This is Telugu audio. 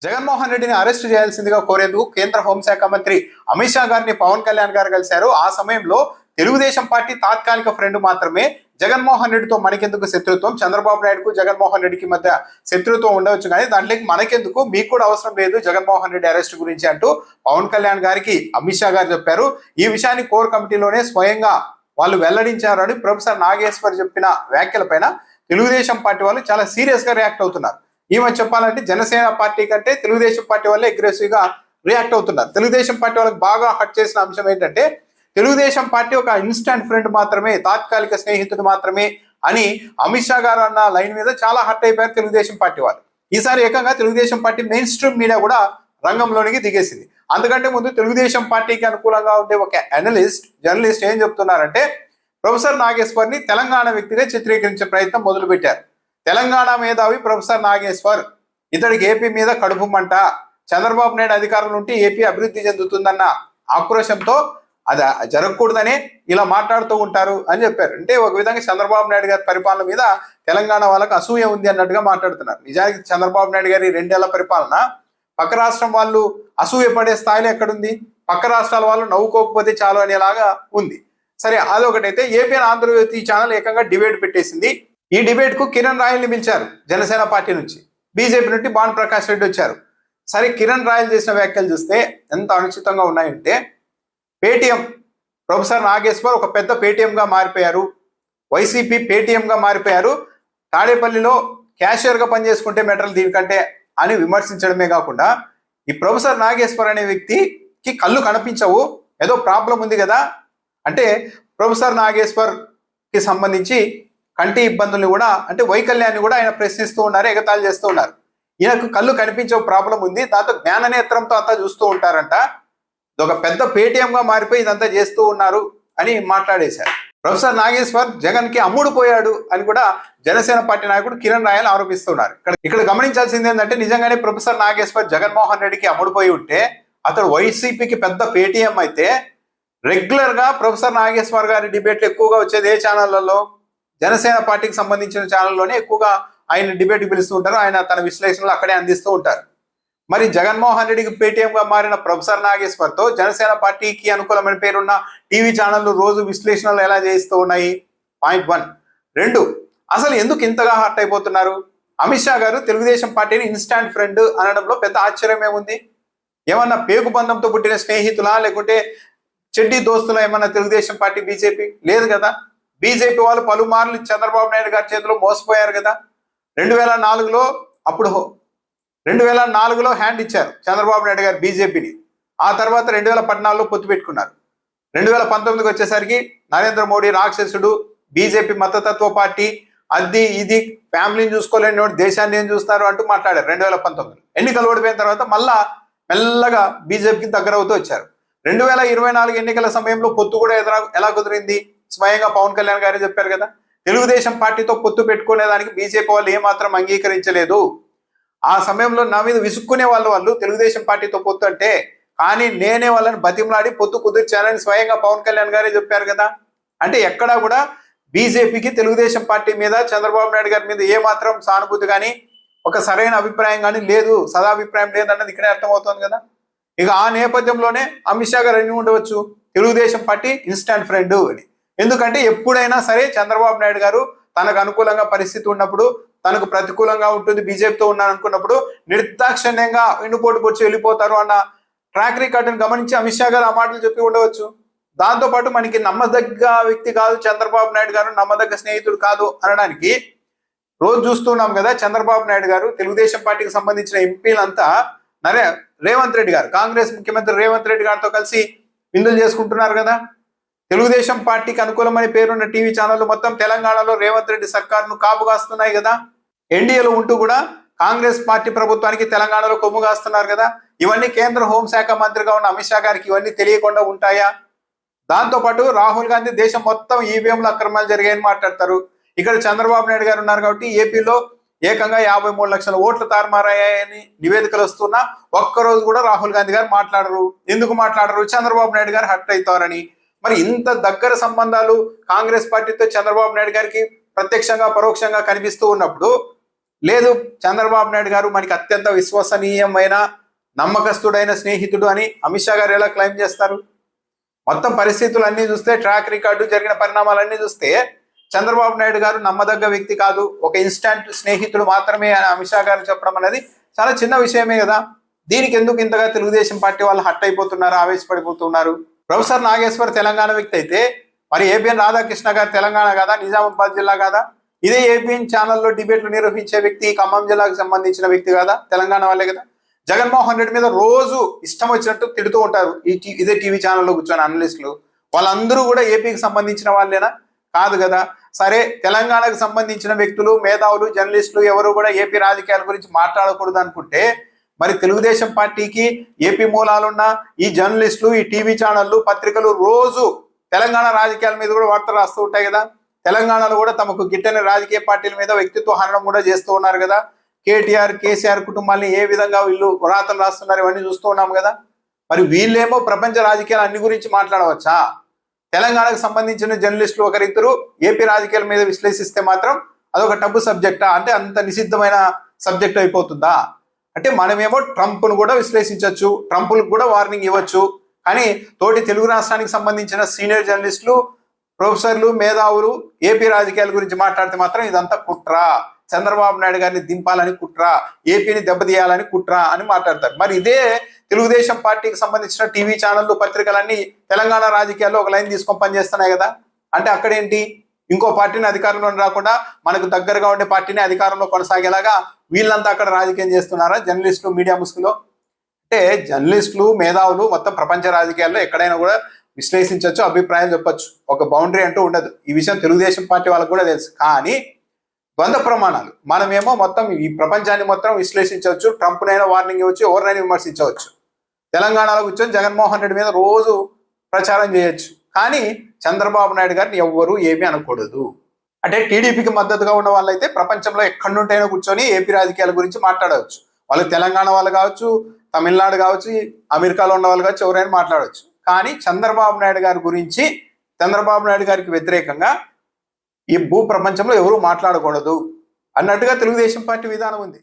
జగన్మోహన్ రెడ్డిని అరెస్ట్ చేయాల్సిందిగా కోరేందుకు కేంద్ర హోంశాఖ మంత్రి అమిత్ షా గారిని పవన్ కళ్యాణ్ గారు కలిశారు. ఆ సమయంలో తెలుగుదేశం పార్టీ తాత్కాలిక ఫ్రెండ్ మాత్రమే. జగన్మోహన్ రెడ్డితో మనకెందుకు శత్రుత్వం, చంద్రబాబు నాయుడుకు జగన్మోహన్ రెడ్డికి మధ్య శత్రుత్వం ఉండవచ్చు, కానీ దాంట్లోకి మనకెందుకు, మీకు కూడా అవసరం లేదు జగన్మోహన్ రెడ్డి అరెస్ట్ గురించి అంటూ పవన్ కళ్యాణ్ గారికి అమిత్ షా గారు చెప్పారు. ఈ విషయాన్ని కోర్ కమిటీలోనే స్వయంగా వాళ్ళు వెల్లడించారు అని ప్రొఫెసర్ నాగేశ్వర్ చెప్పిన వ్యాఖ్యలపైన తెలుగుదేశం పార్టీ వాళ్ళు చాలా సీరియస్ గా రియాక్ట్ అవుతున్నారు. ఈమె చెప్పాలంటే జనసేన పార్టీ కంటే తెలుగుదేశం పార్టీ వాళ్ళే అగ్రెసివ్ గా రియాక్ట్ అవుతున్నారు. తెలుగుదేశం పార్టీ వాళ్ళకి బాగా హర్ట్ చేసిన అంశం ఏంటంటే తెలుగుదేశం పార్టీ ఒక ఇన్స్టంట్ ఫ్రెండ్ మాత్రమే, తాత్కాలిక స్నేహితుడు మాత్రమే అని అమిత్ షా గారు అన్న లైన్ మీద చాలా హర్ట్ అయిపోయారు తెలుగుదేశం పార్టీ వాళ్ళు. ఈసారి ఏకంగా Telugu Desam party main stream media కూడా రంగంలోనికి దిగేసింది. అందుకంటే ముందు తెలుగుదేశం పార్టీకి అనుకూలంగా ఉండే ఒక జర్నలిస్ట్ ఏం చెప్తున్నారంటే ప్రొఫెసర్ నాగేశ్వర్ని తెలంగాణ వ్యక్తిగా చిత్రీకరించే ప్రయత్నం మొదలుపెట్టారు. తెలంగాణ మేధావి ప్రొఫెసర్ నాగేశ్వర్, ఇతడికి ఏపీ మీద కడుపు మంట, చంద్రబాబు నాయుడు అధికారంలో ఉంటే ఏపీ అభివృద్ధి చెందుతుందన్న ఆక్రోశంతో అది జరగకూడదని ఇలా మాట్లాడుతూ ఉంటారు అని చెప్పారు. అంటే ఒక విధంగా చంద్రబాబు నాయుడు గారి పరిపాలన మీద తెలంగాణ వాళ్ళకి అసూయ ఉంది అన్నట్టుగా మాట్లాడుతున్నారు. నిజానికి చంద్రబాబు నాయుడు గారి 2 ఏళ్ల పరిపాలన పక్క రాష్ట్రం వాళ్ళు అసూయ పడే స్థాయిలో ఎక్కడుంది, పక్క రాష్ట్రాల వాళ్ళు నవ్వుకోకపోతే చాలు అనేలాగా ఉంది. సరే, అదొకటైతే ఏపీ ఆంధ్రజ్యోతి ఛానల్ ఏకంగా డిబేట్ పెట్టేసింది. ఈ డిబేట్ కు కిరణ్ రాయల్ని పిలిచారు జనసేన పార్టీ నుంచి, బీజేపీ నుండి భాను ప్రకాష్ రెడ్డి వచ్చారు. సరే, కిరణ్ రాయల్ చేసిన వ్యాఖ్యలు చూస్తే ఎంత అనుచితంగా ఉన్నాయంటే, పేటీఎం ప్రొఫెసర్ నాగేశ్వర్ ఒక పెద్ద పేటీఎంగా మారిపోయారు, వైసీపీ పేటీఎంగా మారిపోయారు, తాడేపల్లిలో క్యాషియర్గా పనిచేసుకుంటే మెటర్లు దీనికంటే అని విమర్శించడమే కాకుండా ఈ ప్రొఫెసర్ నాగేశ్వర్ అనే వ్యక్తికి కళ్ళు కనిపించవు, ఏదో ప్రాబ్లం ఉంది కదా అంటే ప్రొఫెసర్ నాగేశ్వర్ కి సంబంధించి కంటి ఇబ్బందుల్ని కూడా అంటే వైకల్యాన్ని కూడా ఆయన ప్రశ్నిస్తూ ఉన్నారు, ఎగతాళి చేస్తూ ఉన్నారు. ఈయనకు కళ్ళు కనిపించే ప్రాబ్లం ఉంది, దాంతో జ్ఞాననేత్రంతో అంతా చూస్తూ ఉంటారంట, ఒక పెద్ద పేటీఎంగా మారిపోయి ఇదంతా చేస్తూ ఉన్నారు అని మాట్లాడేశారు. ప్రొఫెసర్ నాగేశ్వర్ జగన్ కి అమ్ముడు పోయాడు అని కూడా జనసేన పార్టీ నాయకుడు కిరణ్ రాయల్ ఆరోపిస్తున్నారు. ఇక్కడ గమనించాల్సింది ఏంటంటే నిజంగానే ప్రొఫెసర్ నాగేశ్వర్ జగన్మోహన్ రెడ్డికి అమ్ముడుపోయి ఉంటే అతడు వైసీపీకి పెద్ద పేటీఎం అయితే రెగ్యులర్ గా ప్రొఫెసర్ నాగేశ్వర్ గారి డిబేట్లు ఎక్కువగా వచ్చేది ఏ ఛానళ్లలో, జనసేన పార్టీకి సంబంధించిన ఛానల్లోనే ఎక్కువగా ఆయన డిబేట్ పిలుస్తూ ఉంటారు, ఆయన తన విశ్లేషణలు అక్కడే అందిస్తూ ఉంటారు. మరి జగన్మోహన్ రెడ్డికి పేటీఎంగా మారిన ప్రొఫెసర్ నాగేశ్వర్ తో జనసేన పార్టీకి అనుకూలమైన పేరున్న టీవీ ఛానళ్లు రోజు విశ్లేషణలు ఎలా చేస్తూ ఉన్నాయి? పాయింట్ 1. 2, అసలు ఎందుకు ఇంతగా హర్ట్ అయిపోతున్నారు? అమిత్ షా గారు తెలుగుదేశం పార్టీని ఇన్స్టాంట్ ఫ్రెండ్ అనడంలో పెద్ద ఆశ్చర్యం ఏముంది? ఏమన్నా పేగు బంధంతో పుట్టిన స్నేహితులా, లేకుంటే చెడ్డీ దోస్తులా ఏమన్నా తెలుగుదేశం పార్టీ బీజేపీ? లేదు కదా. బీజేపీ వాళ్ళు పలుమార్లు చంద్రబాబు నాయుడు గారి చేతిలో మోసపోయారు కదా. 2004లో అప్పుడు 2004లో హ్యాండ్ ఇచ్చారు చంద్రబాబు నాయుడు గారు బీజేపీని. ఆ తర్వాత 2014లో పొత్తు పెట్టుకున్నారు. 2019కి వచ్చేసరికి నరేంద్ర మోడీ రాక్షసుడు, బీజేపీ మతతత్వ పార్టీ, అది ఇది ఫ్యామిలీని చూసుకోలేని వాడు దేశాన్ని ఏం చూస్తారు అంటూ మాట్లాడారు 2019. ఎన్నికలు ఓడిపోయిన తర్వాత మళ్ళా మెల్లగా బీజేపీకి దగ్గర అవుతూ వచ్చారు. 2024 ఎన్నికల సమయంలో పొత్తు కూడా ఎలా కుదిరింది? స్వయంగా పవన్ కళ్యాణ్ గారే చెప్పారు కదా, తెలుగుదేశం పార్టీతో పొత్తు పెట్టుకునేదానికి బీజేపీ వాళ్ళు ఏమాత్రం అంగీకరించలేదు. ఆ సమయంలో నా మీద విసుక్కునే వాళ్ళు తెలుగుదేశం పార్టీతో పొత్తు అంటే, కానీ నేనే వాళ్ళని బతిమలాడి పొత్తు కుదిర్చానని స్వయంగా పవన్ కళ్యాణ్ గారే చెప్పారు కదా. అంటే ఎక్కడా కూడా బీజేపీకి తెలుగుదేశం పార్టీ మీద, చంద్రబాబు నాయుడు గారి మీద ఏమాత్రం సానుభూతి కానీ ఒక సరైన అభిప్రాయం కానీ లేదు, సదాభిప్రాయం లేదన్నది ఇక్కడే అర్థమవుతుంది కదా. ఇక ఆ నేపథ్యంలోనే అమిత్ షా గారు ఎన్ని ఉండవచ్చు, తెలుగుదేశం పార్టీ ఇన్స్టాంట్ ఫ్రెండ్ అని. ఎందుకంటే ఎప్పుడైనా సరే చంద్రబాబు నాయుడు గారు తనకు అనుకూలంగా పరిస్థితి ఉన్నప్పుడు, తనకు ప్రతికూలంగా ఉంటుంది బీజేపీతో ఉన్నారనుకున్నప్పుడు నిర్దాక్షిణ్యంగా వెన్నుపోటు పొడిచి వెళ్ళిపోతారు అన్న ట్రాక్ రికార్డును గమనించి అమిత్ షా గారు ఆ మాటలు చెప్పి ఉండవచ్చు. దాంతోపాటు మనకి నమ్మదగ్గ వ్యక్తి కాదు చంద్రబాబు నాయుడు గారు, నమ్మదగ్గ స్నేహితుడు కాదు అనడానికి రోజు చూస్తున్నాం కదా. చంద్రబాబు నాయుడు గారు తెలుగుదేశం పార్టీకి సంబంధించిన ఎంపీలంతా రేవంత్ రెడ్డి గారు, కాంగ్రెస్ ముఖ్యమంత్రి రేవంత్ రెడ్డి గారితో కలిసి విందులు చేసుకుంటున్నారు కదా. తెలుగుదేశం పార్టీకి అనుకూలమైన పేరున్న టీవీ ఛానళ్లు మొత్తం తెలంగాణలో రేవంత్ రెడ్డి సర్కార్ను కాపుగాస్తున్నాయి కదా. ఎన్డీఏలో ఉంటూ కూడా కాంగ్రెస్ పార్టీ ప్రభుత్వానికి తెలంగాణలో కొమ్ము కాస్తున్నారు కదా. ఇవన్నీ కేంద్ర హోంశాఖ మంత్రిగా ఉన్న అమిత్ షా గారికి ఇవన్నీ తెలియకుండా ఉంటాయా? దాంతోపాటు రాహుల్ గాంధీ దేశం మొత్తం ఈవీఎంలు అక్రమాలు జరిగాయని మాట్లాడతారు. ఇక్కడ చంద్రబాబు నాయుడు గారు ఉన్నారు కాబట్టి ఏపీలో ఏకంగా 53 లక్షల ఓట్లు తారుమారయ్యాయని నివేదికలు వస్తున్నా ఒక్కరోజు కూడా రాహుల్ గాంధీ గారు మాట్లాడరు. ఎందుకు మాట్లాడరు? చంద్రబాబు నాయుడు గారు హర్ట్ అవుతారని. మరి ఇంత దగ్గర సంబంధాలు కాంగ్రెస్ పార్టీతో చంద్రబాబు నాయుడు గారికి ప్రత్యక్షంగా పరోక్షంగా కనిపిస్తూ ఉన్నప్పుడు లేదు చంద్రబాబు నాయుడు గారు మనకి అత్యంత విశ్వసనీయమైన నమ్మకస్తుడైన స్నేహితుడు అని అమిత్ షా గారు ఎలా క్లెయిమ్ చేస్తారు? మొత్తం పరిస్థితులన్నీ చూస్తే, ట్రాక్ రికార్డు, జరిగిన పరిణామాలన్నీ చూస్తే చంద్రబాబు నాయుడు గారు నమ్మదగ్గ వ్యక్తి కాదు, ఒక ఇన్స్టాంట్ స్నేహితుడు మాత్రమే అని అమిత్ షా గారు చెప్పడం అనేది చాలా చిన్న విషయమే కదా. దీనికి ఎందుకు ఇంతగా తెలుగుదేశం పార్టీ వాళ్ళు హట్ అయిపోతున్నారు, ఆవేశపడిపోతున్నారు? ప్రొఫెసర్ నాగేశ్వర్ తెలంగాణ వ్యక్తి అయితే మరి ఏబిఎన్ రాధాకృష్ణ గారు తెలంగాణ కాదా, నిజామాబాద్ జిల్లా కాదా? ఇదే ఏబిఎన్ ఛానల్లో డిబేట్లు నిర్వహించే వ్యక్తి ఖమ్మం జిల్లాకు సంబంధించిన వ్యక్తి కాదా, తెలంగాణ వాళ్ళే కదా. జగన్మోహన్ రెడ్డి మీద రోజు ఇష్టం వచ్చినట్టు తిడుతూ ఉంటారు ఇదే టీవీ ఛానల్లో కూర్చొని అనలిస్టులు. వాళ్ళందరూ కూడా ఏపీకి సంబంధించిన వాళ్ళేనా? కాదు కదా. సరే, తెలంగాణకు సంబంధించిన వ్యక్తులు, మేధావులు, జర్నలిస్టులు ఎవరు కూడా ఏపీ రాజకీయాల గురించి మాట్లాడకూడదు అనుకుంటే మరి తెలుగుదేశం పార్టీకి ఏపీ మూలాలున్న ఈ జర్నలిస్టులు, ఈ టీవీ ఛానళ్ళు, పత్రికలు రోజు తెలంగాణ రాజకీయాల మీద కూడా వార్తలు రాస్తూ ఉంటాయి కదా. తెలంగాణలో కూడా తమకు గిట్టని రాజకీయ పార్టీల మీద వ్యక్తిత్వ హననం కూడా చేస్తూ ఉన్నారు కదా. కేటీఆర్, కేసీఆర్ కుటుంబాన్ని ఏ విధంగా వీళ్ళు రాతలు రాస్తున్నారు ఇవన్నీ చూస్తూ ఉన్నాం కదా. మరి వీళ్ళేమో ప్రపంచ రాజకీయాలు అన్ని గురించి మాట్లాడవచ్చా? తెలంగాణకు సంబంధించిన జర్నలిస్టులు ఒకరిద్దరు ఏపీ రాజకీయాల మీద విశ్లేషిస్తే మాత్రం అదొక టబు సబ్జెక్టా? అంటే అంత నిషిద్ధమైన సబ్జెక్ట్ అయిపోతుందా? అంటే మనమేమో ట్రంప్ను కూడా విశ్లేషించవచ్చు, ట్రంప్లకు కూడా వార్నింగ్ ఇవ్వచ్చు, కానీ తోటి తెలుగు రాష్ట్రానికి సంబంధించిన సీనియర్ జర్నలిస్టులు, ప్రొఫెసర్లు, మేధావులు ఏపీ రాజకీయాల గురించి మాట్లాడితే మాత్రం ఇదంతా కుట్ర, చంద్రబాబు నాయుడు గారిని దింపాలని కుట్ర, ఏపీని దెబ్బతీయాలని కుట్ర అని మాట్లాడతారు. మరి ఇదే తెలుగుదేశం పార్టీకి సంబంధించిన టీవీ ఛానళ్ళు, పత్రికలన్నీ తెలంగాణ రాజకీయాల్లో ఒక లైన్ తీసుకొని పనిచేస్తున్నాయి కదా. అంటే అక్కడేంటి, ఇంకో పార్టీని అధికారంలో రాకుండా మనకు దగ్గరగా ఉండే పార్టీని అధికారంలో కొనసాగేలాగా వీళ్ళంతా అక్కడ రాజకీయం చేస్తున్నారా జర్నలిస్టులు, మీడియా ముసుగులో? అంటే జర్నలిస్టులు, మేధావులు మొత్తం ప్రపంచ రాజకీయాల్లో ఎక్కడైనా కూడా విశ్లేషించవచ్చు, అభిప్రాయం చెప్పొచ్చు, ఒక బౌండరీ అంటూ ఉండదు. ఈ విషయం తెలుగుదేశం పార్టీ వాళ్ళకు కూడా తెలుసు. కానీ ద్వంద్వ ప్రమాణాలు, మనమేమో మొత్తం ఈ ప్రపంచాన్ని మొత్తం విశ్లేషించవచ్చు, ట్రంప్నైనా వార్నింగ్ ఇవ్వచ్చు, ఎవరినైనా విమర్శించవచ్చు, తెలంగాణలో కూర్చొని జగన్మోహన్ రెడ్డి మీద రోజు ప్రచారం చేయొచ్చు, కానీ చంద్రబాబు నాయుడు గారిని ఎవ్వరూ ఏమీ అనకూడదు. అంటే టీడీపీకి మద్దతుగా ఉన్న వాళ్ళైతే ప్రపంచంలో ఎక్కడి నుండైనా కూర్చొని ఏపీ రాజకీయాల గురించి మాట్లాడవచ్చు. వాళ్ళు తెలంగాణ వాళ్ళు కావచ్చు, తమిళనాడు కావచ్చు, అమెరికాలో ఉన్న వాళ్ళు కావచ్చు, ఎవరైనా మాట్లాడవచ్చు. కానీ చంద్రబాబు నాయుడు గారి గురించి, చంద్రబాబు నాయుడు గారికి వ్యతిరేకంగా ఈ భూ ప్రపంచంలో ఎవరూ మాట్లాడకూడదు అన్నట్టుగా తెలుగుదేశం పార్టీ విధానం ఉంది.